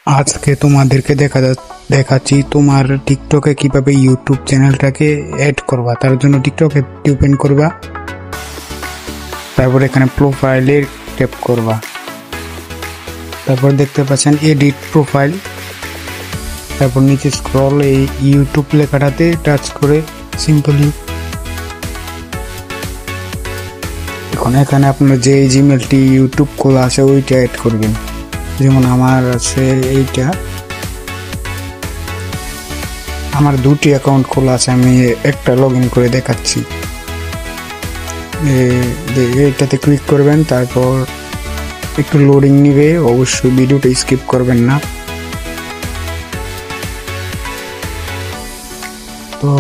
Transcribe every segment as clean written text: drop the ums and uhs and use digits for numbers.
আজকে তোমাদেরকে দেখাচ্ছি তোমার টিকটকে কিভাবে ইউটিউব চ্যানেলটাকে অ্যাড করবা। তার জন্য টিকটকে ওপেন করবা, তারপর এখানে প্রোফাইলে ট্যাপ করবা, তারপর দেখতে পাচ্ছেন এডিট প্রোফাইল, তারপর নিচে স্ক্রল এই ইউটিউব লেখাটাতে টাচ করে সিম্পলি এখন এখানে আপনার যে জিমেলটি ইউটিউব খোলা আছে ওইটা অ্যাড করবেন। যেমন আমার আছে এইটা, আমার দুটি অ্যাকাউন্ট খোলা আছে, আমি একটা লগ ইন করে দেখাচ্ছি। এইটাতে ক্লিক করবেন, তারপর একটু লোডিং নিবে, অবশ্যই ভিডিওটা স্কিপ করবেন না। তো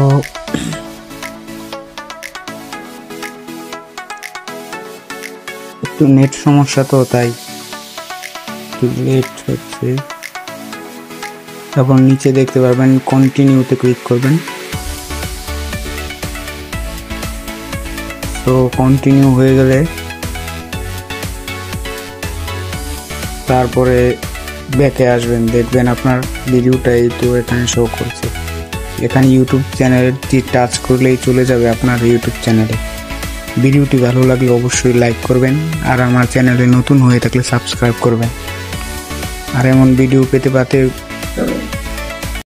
একটু নেট সমস্যা, তো তাই একটু লেট হচ্ছে। তারপর নিচে দেখতে পারবেন কন্টিনিউতে ক্লিক করবেন। তো কন্টিনিউ হয়ে গেলে তারপরে ব্যাকে আসবেন, দেখবেন আপনার ভিডিওটাই তো এখানে শো করছে। এখানে ইউটিউব চ্যানেলটি টাচ করলেই চলে যাবে আপনার ইউটিউব চ্যানেলে। ভিডিওটি ভালো লাগলে অবশ্যই লাইক করবেন, আর আমার চ্যানেলে নতুন হয়ে থাকলে সাবস্ক্রাইব করবেন। আর এমন ভিডিও পেতে